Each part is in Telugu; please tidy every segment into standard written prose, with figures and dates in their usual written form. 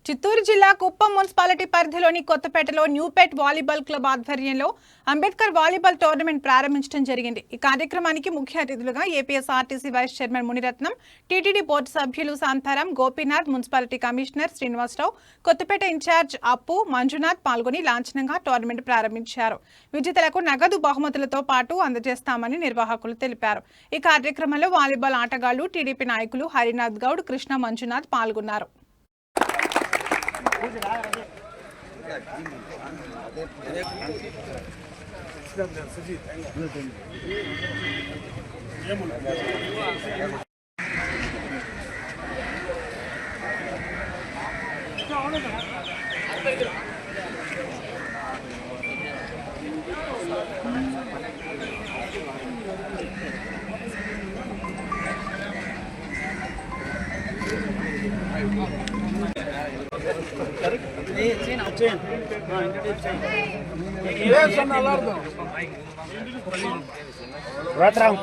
చిత్తూరు జిల్లా కుప్పం మున్సిపాలిటీ పరిధిలోని కొత్తపేటలో న్యూపెట్ వాలీబాల్ క్లబ్ ఆధ్వర్యంలో అంబేద్కర్ వాలీబాల్ టోర్నమెంట్ ప్రారంభించడం జరిగింది. ఈ కార్యక్రమానికి ముఖ్య అతిథులుగా APSRTC vice chairman Muniratnam, TTD board సభ్యులు Shantaram, Gopinath, municipality commissioner Srinivasarao, Kothapeta incharge Appu, Manjunath పాల్గొని లాంఛనంగా టోర్నమెంట్ ప్రారంభించారు. విజేతలకు నగదు బహుమతులతో పాటు అందజేస్తామని నిర్వాహకులు తెలిపారు. ఈ కార్యక్రమంలో వాలీబాల్ ఆటగాళ్లు, టీడీపీ నాయకులు హరినాథ్ గౌడ్, కృష్ణ, మంజునాథ్ పాల్గొన్నారు.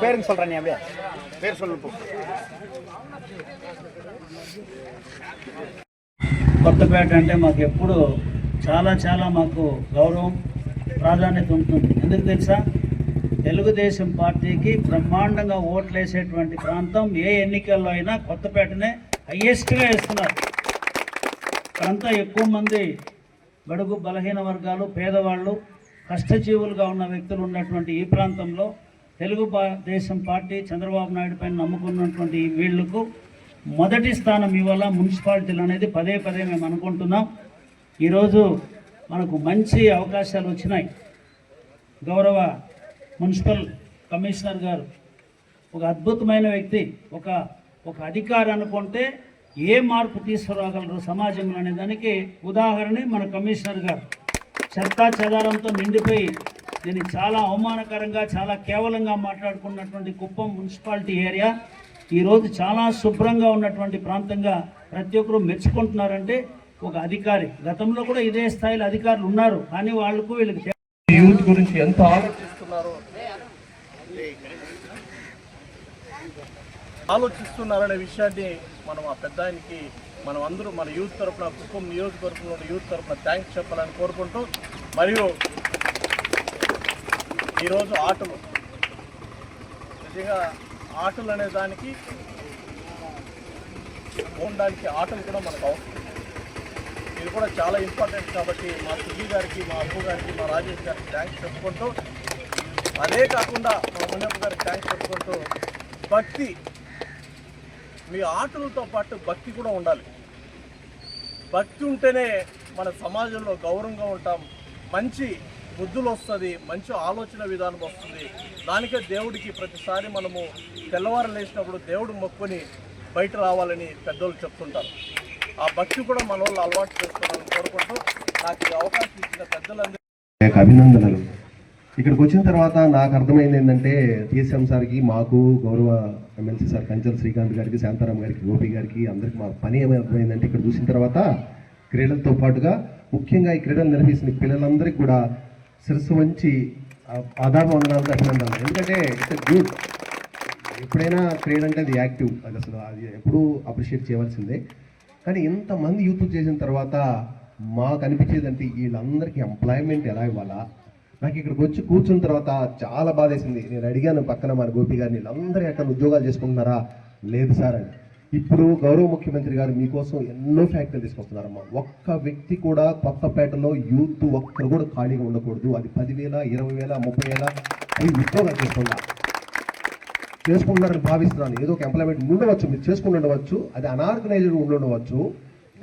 பேருங்க சொல்றேன், அப்படியே பேர் சொல்லு. కొత్తపేట అంటే మాకు ఎప్పుడు చాలా మాకు గౌరవం, ప్రాధాన్యత ఉంటుంది. ఎందుకు తెలుసా? తెలుగుదేశం పార్టీకి బ్రహ్మాండంగా ఓట్లు వేసేటువంటి ప్రాంతం. ఏ ఎన్నికల్లో అయినా కొత్తపేటనే హైయెస్ట్గా వేస్తున్నారు. ఇక్కడంతా ఎక్కువ మంది బడుగు బలహీన వర్గాలు, పేదవాళ్ళు, కష్టజీవులుగా ఉన్న వ్యక్తులు ఉన్నటువంటి ఈ ప్రాంతంలో తెలుగుదేశం పార్టీ చంద్రబాబు నాయుడు పైన నమ్ముకున్నటువంటి వీళ్లకు మొదటి స్థానం ఇవాళ మున్సిపాలిటీలు అనేది పదే మేము అనుకుంటున్నాం. ఈరోజు మనకు మంచి అవకాశాలు వచ్చినాయి. గౌరవ మున్సిపల్ కమిషనర్ గారు ఒక అద్భుతమైన వ్యక్తి, ఒక అధికారి అనుకుంటే ఏ మార్పు తీసుకురాగలరు సమాజంలో అనే దానికి ఉదాహరణ మన కమిషనర్ గారు. చెత్తా చెదారంతో నిండిపోయి దీన్ని చాలా అవమానకరంగా, చాలా కేవలంగా మాట్లాడుకున్నటువంటి కుప్పం మున్సిపాలిటీ ఏరియా ఈరోజు చాలా శుభ్రంగా ఉన్నటువంటి ప్రాంతంగా ప్రతి ఒక్కరూ మెచ్చుకుంటున్నారంటే ఒక అధికారి. గతంలో కూడా ఇదే స్థాయిలో అధికారులు ఉన్నారు, కానీ వాళ్ళకు వీళ్ళకి యూత్ గురించి ఎంత ఆలోచిస్తున్నారనే విషయాన్ని మనం ఆ పెద్ద ఆయనకి మనం అందరూ మన యూత్ తరఫున, కుప్పం నియోజకవర్గంలోని యూత్ తరఫున థ్యాంక్స్ చెప్పాలని కోరుకుంటూ, మరియు ఈరోజు ఆటలు నిజంగా ఆటలు అనే దానికి ఉండడానికి ఆటలు కూడా మనకు అవసరం. ఇది కూడా చాలా ఇంపార్టెంట్. కాబట్టి మా సుజీ గారికి, మా అప్పు గారికి, మా రాజేష్ గారికి థ్యాంక్స్ చెప్పుకుంటూ, అదే కాకుండా మా మున్నప్ప గారికి థ్యాంక్స్ చెప్పుకుంటూ, భక్తి, మీ ఆటలతో పాటు భక్తి కూడా ఉండాలి. భక్తి ఉంటేనే మన సమాజంలో గౌరవంగా ఉంటాం, మంచి బుద్ధులు వస్తుంది, మంచి ఆలోచన విధానం వస్తుంది. దానికే దేవుడికి ప్రతిసారి మనము తెల్లవారు లేచినప్పుడు దేవుడు మొక్కుని బయట రావాలని పెద్దోళ్ళు చెప్తుంటారు. ఆ భక్తి కూడా మన వాళ్ళు అలవాటు చేసుకోవాలని కోరుకుంటూ, నాకు ఈ అవకాశం ఇచ్చిన పెద్దలందరికీ అభినందనలు. ఇక్కడికి వచ్చిన తర్వాత నాకు అర్థమైంది ఏంటంటే, టీఎస్ఎం సార్కి, మాకు, గౌరవ ఎమ్మెల్సీ సార్ కంచల్ శ్రీకాంత్ గారికి, శాంతారాం గారికి, గోపి గారికి అందరికీ మా పని ఏమర్థమైందంటే, ఇక్కడ చూసిన తర్వాత క్రీడలతో పాటుగా ముఖ్యంగా ఈ క్రీడలు నిర్వహిస్తున్న పిల్లలందరికీ కూడా శిరస్సు వంచి ఆధారవందనాలతో అభినందనలు. ఎందుకంటే ఇట్స్ గుడ్. ఎప్పుడైనా క్రీడ అంటే అది యాక్టివ్, అది అసలు అది ఎప్పుడూ అప్రిషియేట్ చేయవలసిందే. కానీ ఇంతమంది యూత్ చేసిన తర్వాత మాకు అనిపించేదంటే వీళ్ళందరికీ ఎంప్లాయ్మెంట్ ఎలా ఇవ్వాలా. నాకు ఇక్కడికి వచ్చి కూర్చున్న తర్వాత చాలా బాధేసింది. నేను అడిగాను పక్కన మన గోపి గారిని, వీళ్ళందరూ ఎక్కడ ఉద్యోగాలు చేసుకుంటున్నారా? లేదు సార్ అని. ఇప్పుడు గౌరవ ముఖ్యమంత్రి గారు మీకోసం ఎన్నో ఫ్యాక్టరీలు తీసుకొస్తున్నారమ్మా. ఒక్క వ్యక్తి కూడా కొత్తపేటలో యూత్ ఒక్కరు కూడా ఖాళీగా ఉండకూడదు. అది 10,000, 20,000, 30,000 అవి ఉద్యోగాలు చేసుకుంటున్నారని భావిస్తున్నాను. ఏదో ఒక ఎంప్లాయ్మెంట్ ఉండవచ్చు, మీరు చేసుకుని ఉండవచ్చు, అది అనార్గనైజ్డ్ ఉండవచ్చు.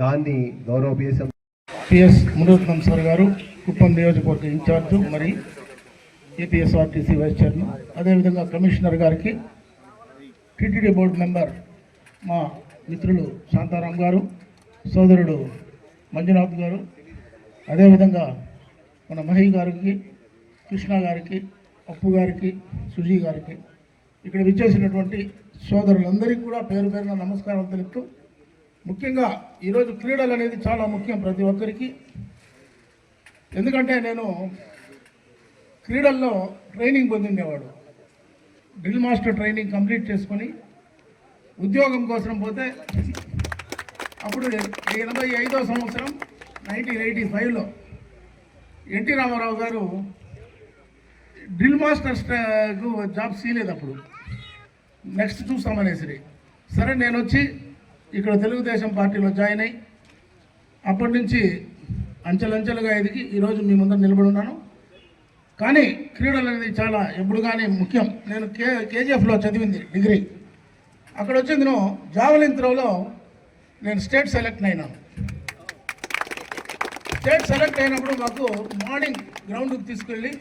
దాన్ని గౌరవ పిఎస్ మునిరత్నం సార్ గారు, కుప్పం నియోజకవర్గ ఇన్ఛార్జ్, మరి ఏపీఎస్ఆర్టీసీ వైస్ చైర్మన్, అదేవిధంగా కమిషనర్ గారికి, టీటీడీ బోర్డు మెంబర్ మా మిత్రులు శాంతారాం గారు, సోదరుడు మంజునాథ్ గారు, అదేవిధంగా మన మహి గారికి, కృష్ణ గారికి, అప్పు గారికి, సుజీ గారికి, ఇక్కడ విచ్చేసినటువంటి సోదరులందరికీ కూడా పేరు పేరున నమస్కారం తెలుపుతూ, ముఖ్యంగా ఈరోజు క్రీడలు అనేది చాలా ముఖ్యం ప్రతి ఒక్కరికి. ఎందుకంటే నేను క్రీడల్లో ట్రైనింగ్ పొందిండేవాడు. డ్రిల్ మాస్టర్ ట్రైనింగ్ కంప్లీట్ చేసుకొని ఉద్యోగం కోసం పోతే అప్పుడు 85వ సంవత్సరం 1985లో ఎన్టీ రామారావు గారు డ్రిల్ మాస్టర్స్కు జాబ్స్ ఇవ్వలేదు. అప్పుడు నెక్స్ట్ చూస్తామనేసి సరే నేను వచ్చి ఇక్కడ తెలుగుదేశం పార్టీలో జాయిన్ అయ్యి అప్పటి నుంచి అంచెలంచెలుగా ఎదిగి ఈరోజు మీ ముందర నిలబడి ఉన్నాను. కానీ క్రీడలు అనేది చాలా ఎప్పుడు కానీ ముఖ్యం. నేను కేజీఎఫ్లో చదివింది డిగ్రీ. అక్కడ వచ్చింది జావలిన్ త్రోలో నేను స్టేట్ సెలెక్ట్ అయినాను. స్టేట్ సెలెక్ట్ అయినప్పుడు మాకు మార్నింగ్ గ్రౌండ్కి తీసుకెళ్ళి